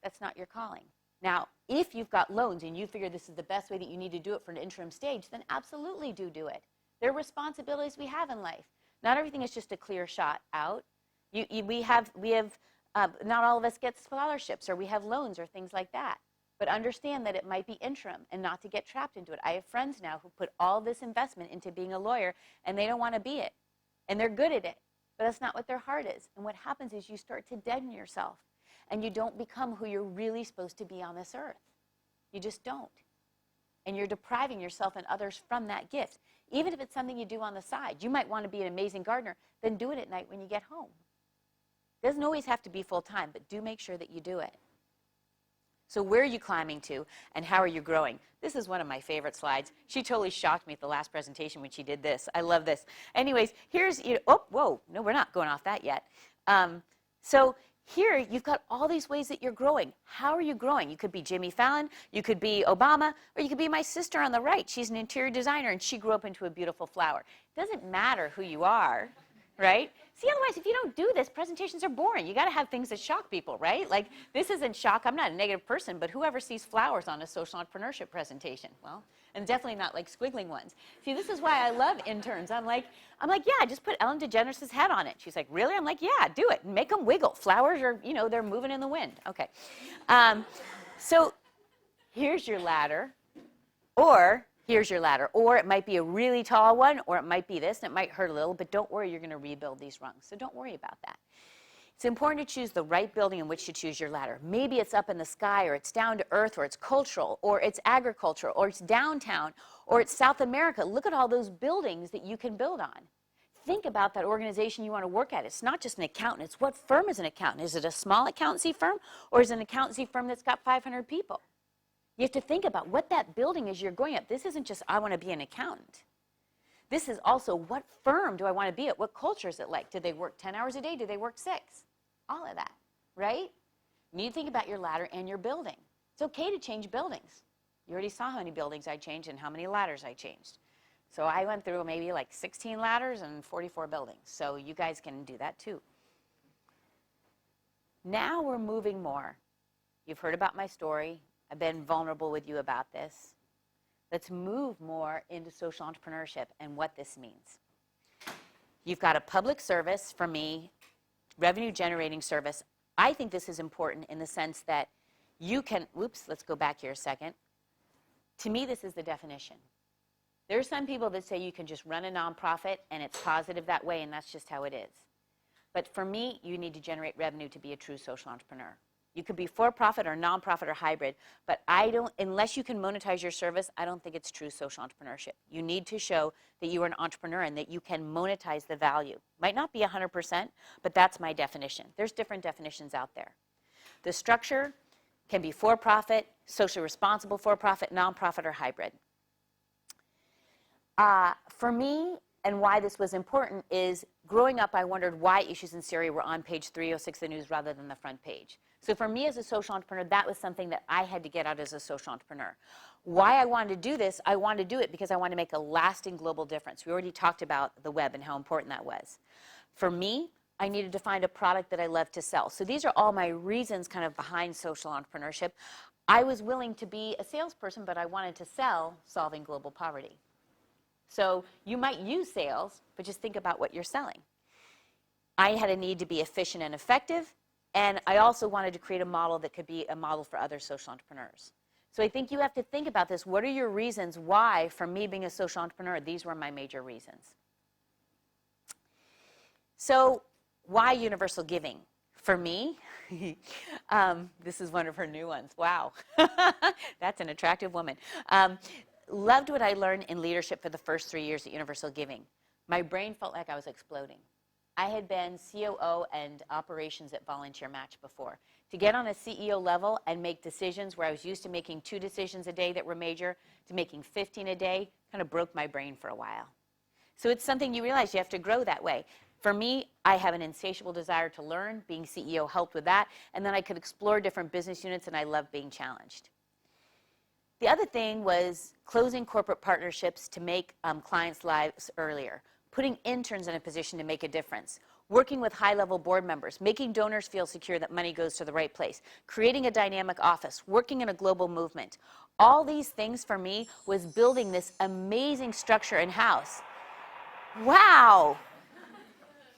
that's not your calling. Now, if you've got loans and you figure this is the best way that you need to do it for an interim stage, then absolutely do it. There are responsibilities we have in life. Not everything is just a clear shot out. Not all of us get scholarships, or we have loans or things like that. But understand that it might be interim and not to get trapped into it. I have friends now who put all this investment into being a lawyer, and they don't want to be it. And they're good at it, but that's not what their heart is. And what happens is you start to deaden yourself, and you don't become who you're really supposed to be on this earth. You just don't. And you're depriving yourself and others from that gift. Even if it's something you do on the side. You might want to be an amazing gardener, then do it at night when you get home. It doesn't always have to be full-time, but do make sure that you do it. So where are you climbing to, and how are you growing? This is one of my favorite slides. She totally shocked me at the last presentation when she did this. I love this. Anyways, here's, whoa, no, we're not going off that yet. So here, you've got all these ways that you're growing. How are you growing? You could be Jimmy Fallon, you could be Obama, or you could be my sister on the right. She's an interior designer, and she grew up into a beautiful flower. It doesn't matter who you are, right? See, otherwise, if you don't do this, presentations are boring. You got to have things that shock people, right? Like, this isn't shock. I'm not a negative person, but whoever sees flowers on a social entrepreneurship presentation? Well, and definitely not like squiggling ones. See, this is why I love interns. I'm like, yeah, just put Ellen DeGeneres' head on it. She's like, really? I'm like, yeah, do it. Make them wiggle. Flowers are, they're moving in the wind. Okay. So here's your ladder, or here's your ladder. Or it might be a really tall one, or it might be this, and it might hurt a little, but don't worry, you're going to rebuild these rungs. So don't worry about that. It's important to choose the right building in which to choose your ladder. Maybe it's up in the sky, or it's down to earth, or it's cultural, or it's agricultural, or it's downtown, or it's South America. Look at all those buildings that you can build on. Think about that organization you want to work at. It's not just an accountant. It's what firm is an accountant. Is it a small accountancy firm, or is it an accountancy firm that's got 500 people? You have to think about what that building is you're going at. This isn't just, I want to be an accountant. This is also, what firm do I want to be at? What culture is it like? Do they work 10 hours a day? Do they work 6? All of that, right? You need to think about your ladder and your building. It's okay to change buildings. You already saw how many buildings I changed and how many ladders I changed. So I went through maybe like 16 ladders and 44 buildings. So you guys can do that too. Now we're moving more. You've heard about my story. I've been vulnerable with you about this. Let's move more into social entrepreneurship and what this means. You've got a public service from me, revenue generating service. I think this is important in the sense that you can, let's go back here a second. To me, this is the definition. There are some people that say you can just run a nonprofit and it's positive that way, and that's just how it is. But for me, you need to generate revenue to be a true social entrepreneur. You could be for-profit or nonprofit or hybrid, but unless you can monetize your service, I don't think it's true social entrepreneurship. You need to show that you are an entrepreneur and that you can monetize the value. Might not be 100%, but that's my definition. There's different definitions out there. The structure can be for-profit, socially responsible, for-profit, nonprofit, or hybrid. For me, and why this was important is growing up, I wondered why issues in Syria were on page 306 of the news rather than the front page. So for me as a social entrepreneur, that was something that I had to get out as a social entrepreneur. Why I wanted to do this, I wanted to do it because I wanted to make a lasting global difference. We already talked about the web and how important that was. For me, I needed to find a product that I loved to sell. So these are all my reasons kind of behind social entrepreneurship. I was willing to be a salesperson, but I wanted to sell solving global poverty. So you might use sales, but just think about what you're selling. I had a need to be efficient and effective, and I also wanted to create a model that could be a model for other social entrepreneurs. So I think you have to think about this. What are your reasons why, for me being a social entrepreneur, these were my major reasons. So why universal giving? For me, this is one of her new ones. Wow, that's an attractive woman. Loved what I learned in leadership for the first 3 years at Universal Giving. My brain felt like I was exploding. I had been COO and operations at Volunteer Match before. To get on a CEO level and make decisions where I was used to making 2 decisions a day that were major to making 15 a day kind of broke my brain for a while. So it's something you realize you have to grow that way. For me, I have an insatiable desire to learn. Being CEO helped with that. And then I could explore different business units, and I love being challenged. The other thing was closing corporate partnerships to make clients' lives earlier, putting interns in a position to make a difference, working with high-level board members, making donors feel secure that money goes to the right place, creating a dynamic office, working in a global movement. All these things for me was building this amazing structure in-house. Wow!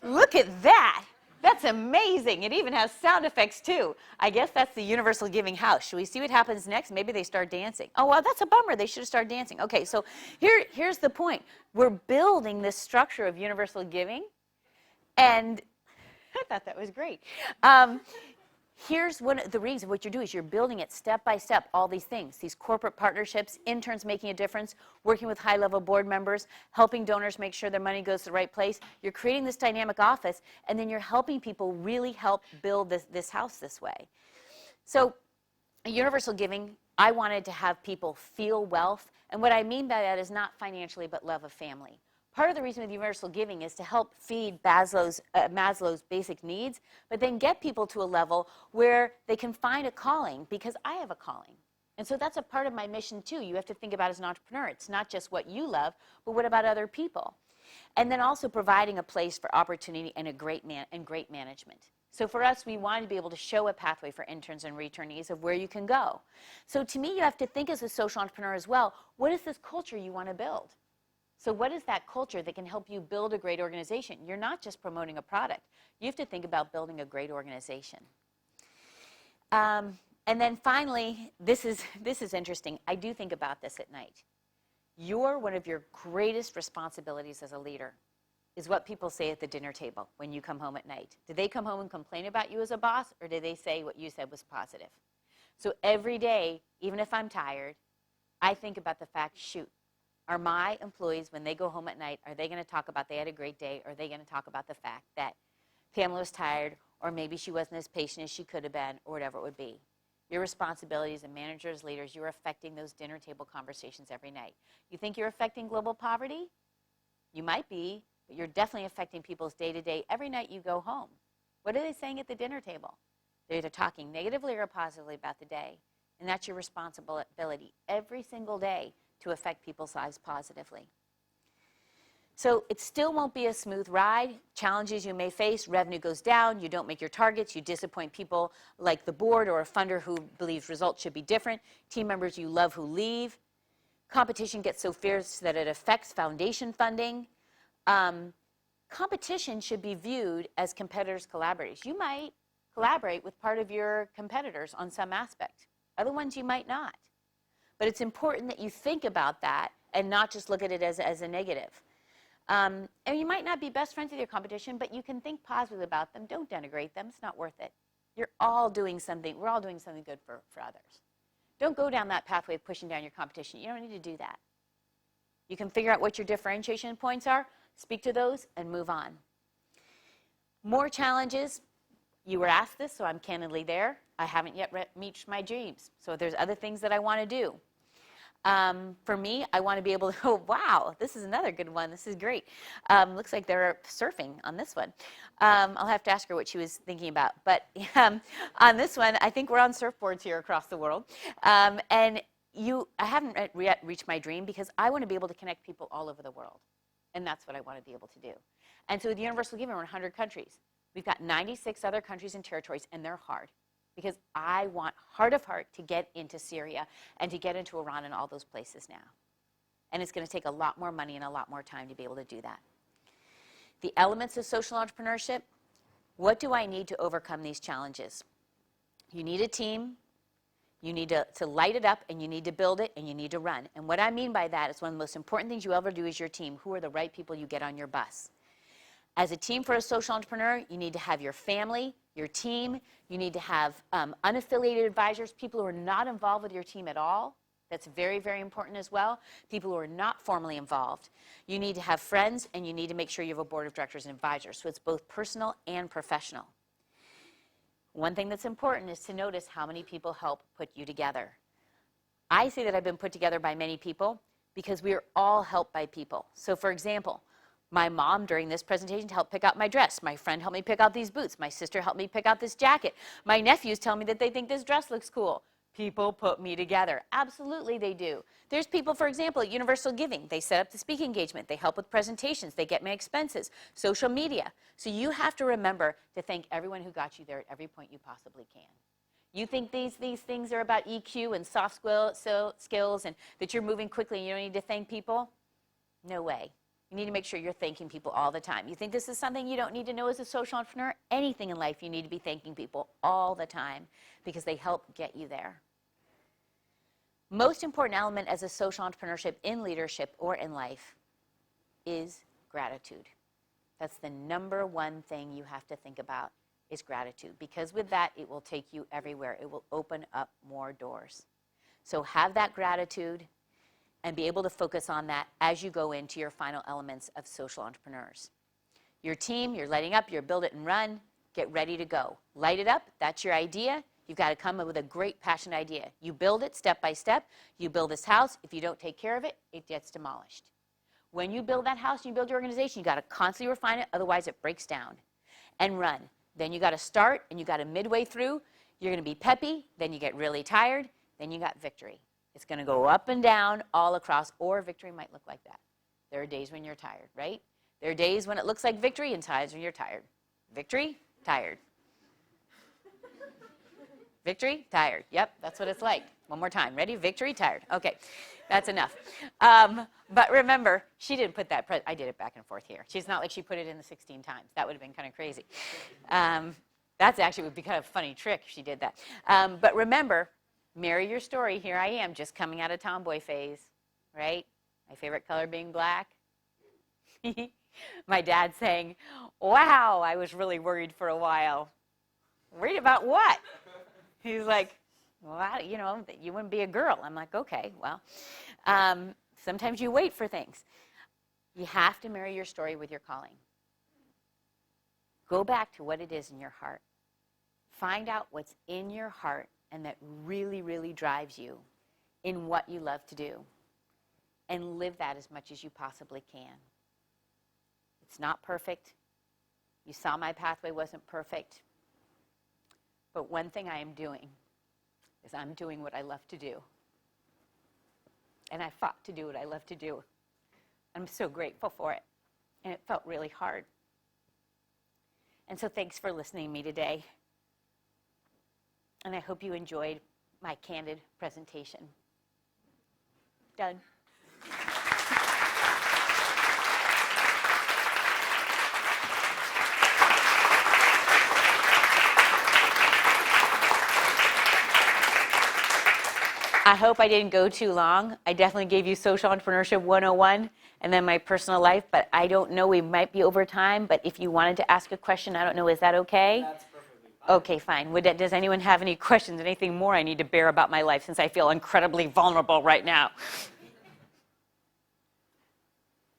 Look at that! That's amazing. It even has sound effects too. I guess that's the Universal Giving house. Should we see what happens next? Maybe they start dancing. Oh, well, that's a bummer. They should have started dancing. Okay, so here's the point. We're building this structure of universal giving, and I thought that was great. Here's one of the reasons. What you're doing is you're building it step by step, all these things, these corporate partnerships, interns making a difference, working with high-level board members, helping donors make sure their money goes to the right place. You're creating this dynamic office, and then you're helping people really help build this house this way. So at Universal Giving, I wanted to have people feel wealth, and what I mean by that is not financially, but love of family. Part of the reason with universal giving is to help feed Maslow's basic needs, but then get people to a level where they can find a calling, because I have a calling. And so that's a part of my mission too. You have to think about as an entrepreneur. It's not just what you love, but what about other people? And then also providing a place for opportunity and great management. So for us, we wanted to be able to show a pathway for interns and returnees of where you can go. So to me, you have to think as a social entrepreneur as well, what is this culture you want to build? So what is that culture that can help you build a great organization? You're not just promoting a product. You have to think about building a great organization. And then finally, this is interesting. I do think about this at night. One of your greatest responsibilities as a leader is what people say at the dinner table when you come home at night. Do they come home and complain about you as a boss, or do they say what you said was positive? So every day, even if I'm tired, I think about the fact, shoot, are my employees, when they go home at night, are they going to talk about they had a great day, or are they going to talk about the fact that Pamela was tired, or maybe she wasn't as patient as she could have been, or whatever it would be? Your responsibility as a manager, as leaders, you're affecting those dinner table conversations every night. You think you're affecting global poverty? You might be, but you're definitely affecting people's day-to-day every night you go home. What are they saying at the dinner table? They're either talking negatively or positively about the day, and that's your responsibility every single day to affect people's lives positively. So it still won't be a smooth ride. Challenges you may face, revenue goes down, you don't make your targets, you disappoint people like the board or a funder who believes results should be different, team members you love who leave. Competition gets so fierce that it affects foundation funding. Competition should be viewed as competitors' collaborators. You might collaborate with part of your competitors on some aspect. Other ones you might not. But it's important that you think about that and not just look at it as a negative. And you might not be best friends with your competition, but you can think positively about them. Don't denigrate them. It's not worth it. You're all doing something. We're all doing something good for others. Don't go down that pathway of pushing down your competition. You don't need to do that. You can figure out what your differentiation points are, speak to those, and move on. More challenges. You were asked this, so I'm candidly there. I haven't yet reached my dreams. So there's other things that I want to do. For me, I want to be able to, oh, wow, this is another good one. This is great. Looks like they're surfing on this one. I'll have to ask her what she was thinking about. But on this one, I think we're on surfboards here across the world. And I haven't yet reached my dream because I want to be able to connect people all over the world. And that's what I want to be able to do. And so with Universal Giving, we're in 100 countries. We've got 96 other countries and territories, and they're hard. Because I want, heart of heart, to get into Syria and to get into Iran and all those places now. And it's going to take a lot more money and a lot more time to be able to do that. The elements of social entrepreneurship, what do I need to overcome these challenges? You need a team, you need to light it up, and you need to build it, and you need to run. And what I mean by that is one of the most important things you ever do is your team. Who are the right people you get on your bus? As a team for a social entrepreneur, you need to have your family, your team. You need to have unaffiliated advisors, people who are not involved with your team at all. That's very, very important as well. People who are not formally involved. You need to have friends, and you need to make sure you have a board of directors and advisors. So it's both personal and professional. One thing that's important is to notice how many people help put you together. I say that I've been put together by many people because we are all helped by people. So for example, my mom, during this presentation, helped pick out my dress. My friend helped me pick out these boots. My sister helped me pick out this jacket. My nephews tell me that they think this dress looks cool. People put me together. Absolutely, they do. There's people, for example, at Universal Giving. They set up the speaking engagement. They help with presentations. They get my expenses, social media. So you have to remember to thank everyone who got you there at every point you possibly can. You think these things are about EQ and soft skills and that you're moving quickly and you don't need to thank people? No way. You need to make sure you're thanking people all the time. You think this is something you don't need to know as a social entrepreneur? Anything in life, you need to be thanking people all the time because they help get you there. Most important element as a social entrepreneurship in leadership or in life is gratitude. That's the number one thing you have to think about is gratitude, because with that, it will take you everywhere. It will open up more doors. So have that gratitude and be able to focus on that as you go into your final elements of social entrepreneurs. Your team, you're lighting up, you're build it and run, get ready to go. Light it up, that's your idea. You've got to come up with a great, passionate idea. You build it step by step. You build this house. If you don't take care of it, it gets demolished. When you build that house and you build your organization, you've got to constantly refine it, otherwise it breaks down. And run. Then you got to start, and you got to midway through, you're going to be peppy, then you get really tired, then you got victory. It's going to go up and down all across, or victory might look like that. There are days when you're tired, right? There are days when it looks like victory and times when you're tired. Victory, tired. Victory, tired. Yep, that's what it's like. One more time. Ready? Victory, tired. Okay, that's enough. But remember, she didn't put that, I did it back and forth here. She's not like she put it in the 16 times. That would have been kind of crazy. That's actually would be kind of a funny trick if she did that. But remember, marry your story. Here I am, just coming out of tomboy phase, right? My favorite color being black. My dad saying, wow, I was really worried for a while. Worried about what? He's like, well, you know, you wouldn't be a girl. I'm like, okay, well, sometimes you wait for things. You have to marry your story with your calling. Go back to what it is in your heart. Find out what's in your heart and that really, really drives you in what you love to do. And live that as much as you possibly can. It's not perfect. You saw my pathway wasn't perfect. But one thing I am doing is I'm doing what I love to do. And I fought to do what I love to do. I'm so grateful for it. And it felt really hard. And so thanks for listening to me today. And I hope you enjoyed my candid presentation. Done. I hope I didn't go too long. I definitely gave you Social Entrepreneurship 101 and then my personal life, but I don't know, we might be over time, but if you wanted to ask a question, I don't know, is that okay? That's perfectly fine. Okay, fine. Does anyone have any questions, anything more I need to bear about my life since I feel incredibly vulnerable right now?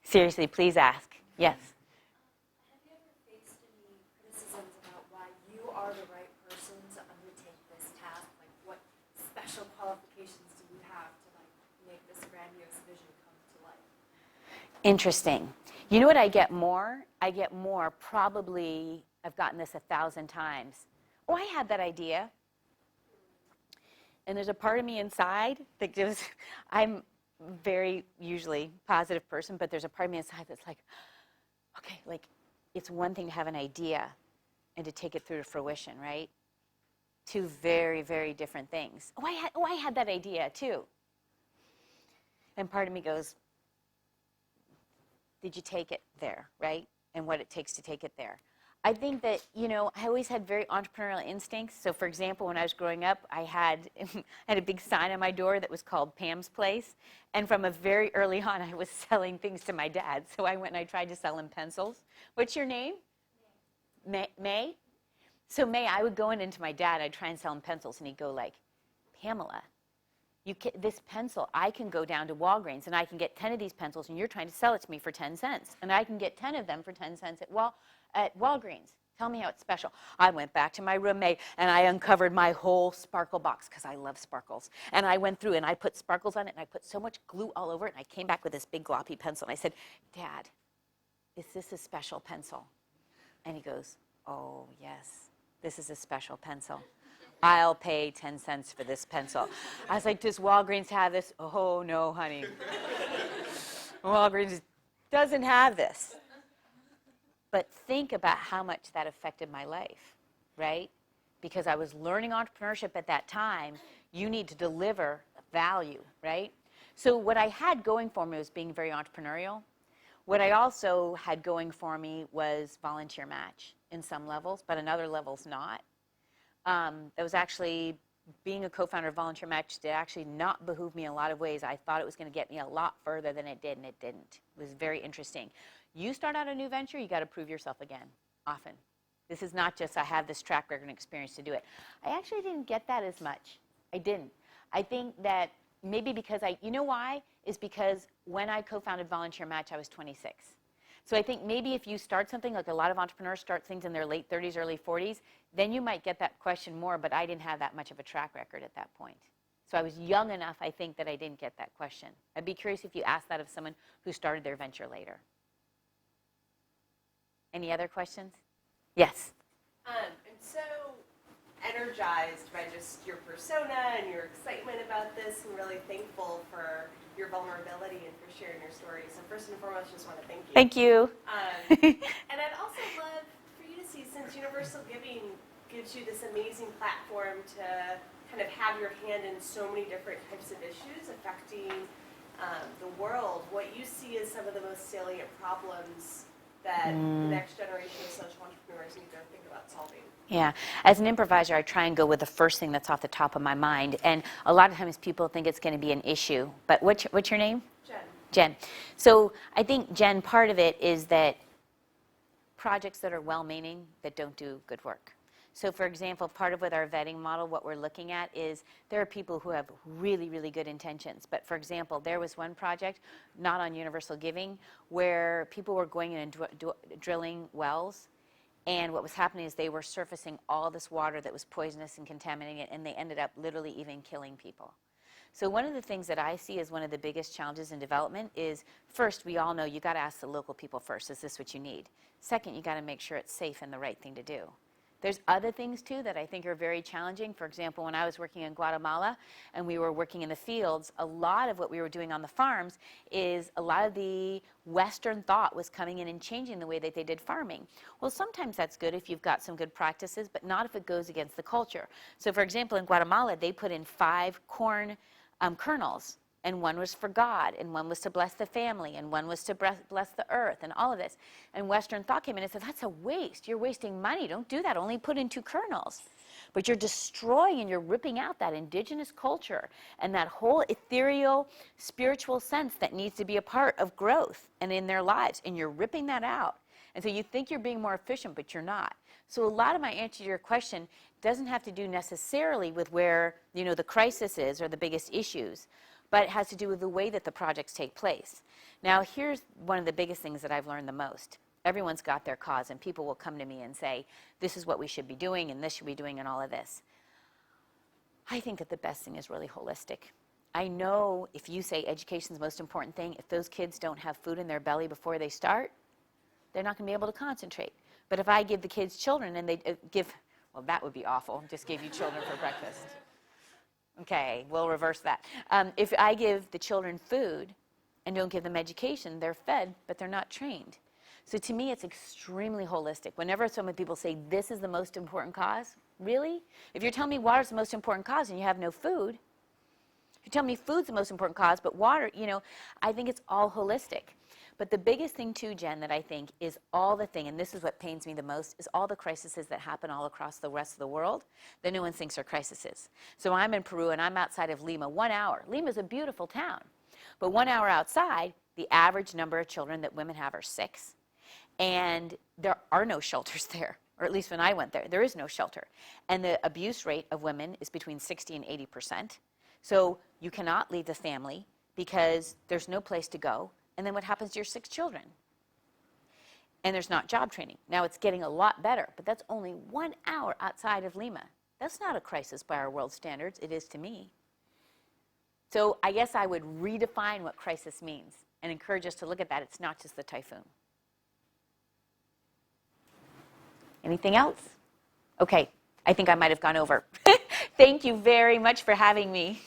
Seriously, please ask. Yes. Have you ever faced any criticisms about why you are the right person to undertake this Interesting. You know what I get more? I get more, probably, I've gotten this 1,000 times. Oh, I had that idea. And there's a part of me inside that just, I'm very usually positive person, but there's a part of me inside that's like, okay, like, it's one thing to have an idea and to take it through to fruition, right? Two very, very different things. Oh, I had that idea too. And part of me goes, did you take it there, right? And what it takes to take it there. I think that, you know, I always had very entrepreneurial instincts. So, for example, when I was growing up, I had a big sign on my door that was called Pam's Place. And from a very early on, I was selling things to my dad. So I went and I tried to sell him pencils. What's your name? May? So May, I would go into my dad, I'd try and sell him pencils, and he'd go like, Pamela, this pencil, I can go down to Walgreens, and I can get 10 of these pencils, and you're trying to sell it to me for 10 cents. And I can get 10 of them for 10 cents at Walgreens. Tell me how it's special. I went back to my roommate, and I uncovered my whole sparkle box, because I love sparkles. And I went through, and I put sparkles on it, and I put so much glue all over it, and I came back with this big gloppy pencil, and I said, Dad, is this a special pencil? And he goes, oh, yes, this is a special pencil. I'll pay 10 cents for this pencil. I was like, does Walgreens have this? Oh, no, honey. Walgreens doesn't have this. But think about how much that affected my life, right? Because I was learning entrepreneurship at that time. You need to deliver value, right? So what I had going for me was being very entrepreneurial. What I also had going for me was volunteer match in some levels, but in other levels not. That was actually, being a co-founder of Volunteer Match did actually not behoove me in a lot of ways. I thought it was going to get me a lot further than it did, and it didn't. It was very interesting. You start out a new venture, you got to prove yourself again, often. This is not just I have this track record and experience to do it. I actually didn't get that as much. I didn't. I think that maybe because you know why? Is because when I co-founded Volunteer Match, I was 26. So I think maybe if you start something, like a lot of entrepreneurs start things in their late 30s, early 40s, then you might get that question more, but I didn't have that much of a track record at that point. So I was young enough, I think, that I didn't get that question. I'd be curious if you asked that of someone who started their venture later. Any other questions? Yes? I'm so energized by just your persona and your excitement about this, and really thankful for your vulnerability and for sharing your story. So first and foremost, just want to thank you. Thank you. And I'd also love for you to see, since Universal Giving gives you this amazing platform to kind of have your hand in so many different types of issues affecting the world, what you see as some of the most salient problems that the next generation of social entrepreneurs need to think about solving. Yeah. As an improviser, I try and go with the first thing that's off the top of my mind. And a lot of times people think it's going to be an issue. But what's your name? Jen. Jen. So I think, Jen, part of it is that projects that are well-meaning that don't do good work. So, for example, part of with our vetting model, what we're looking at is there are people who have really, really good intentions. But, for example, there was one project, not on Universal Giving, where people were going in and drilling wells. And what was happening is they were surfacing all this water that was poisonous and contaminating it, and they ended up literally even killing people. So one of the things that I see as one of the biggest challenges in development is, first, we all know you got to ask the local people first, is this what you need? Second, you got to make sure it's safe and the right thing to do. There's other things, too, that I think are very challenging. For example, when I was working in Guatemala and we were working in the fields, a lot of what we were doing on the farms is a lot of the Western thought was coming in and changing the way that they did farming. Well, sometimes that's good if you've got some good practices, but not if it goes against the culture. So, for example, in Guatemala, they put in 5 corn kernels. And one was for God, and one was to bless the family, and one was to bless the earth, and all of this. And Western thought came in and said, that's a waste. You're wasting money. Don't do that. Only put in 2 kernels. But you're destroying and you're ripping out that indigenous culture and that whole ethereal, spiritual sense that needs to be a part of growth and in their lives. And you're ripping that out. And so you think you're being more efficient, but you're not. So a lot of my answer to your question doesn't have to do necessarily with where, the crisis is or the biggest issues, but it has to do with the way that the projects take place. Now, here's one of the biggest things that I've learned the most. Everyone's got their cause, and people will come to me and say, this is what we should be doing, and this should be doing, and all of this. I think that the best thing is really holistic. I know if you say education is the most important thing, if those kids don't have food in their belly before they start, they're not going to be able to concentrate. But if I give the kids children and they well, that would be awful, just gave you children for breakfast. Okay, we'll reverse that. If I give the children food and don't give them education, they're fed, but they're not trained. So to me, it's extremely holistic. Whenever so many people say this is the most important cause, really? If you're telling me water is the most important cause and you have no food, if you tell me food's the most important cause, but water, I think it's all holistic. But the biggest thing too, Jen, that I think is all the thing, and this is what pains me the most, is all the crises that happen all across the rest of the world that no one thinks are crises. So I'm in Peru and I'm outside of Lima, 1 hour. Lima's a beautiful town. But 1 hour outside, the average number of children that women have are 6. And there are no shelters there, or at least when I went there, there is no shelter. And the abuse rate of women is between 60 and 80%. So you cannot leave the family because there's no place to go. And then what happens to your 6 children? And there's not job training. Now it's getting a lot better, but that's only 1 hour outside of Lima. That's not a crisis by our world standards. It is to me. So I guess I would redefine what crisis means and encourage us to look at that. It's not just the typhoon. Anything else? Okay, I think I might have gone over. Thank you very much for having me.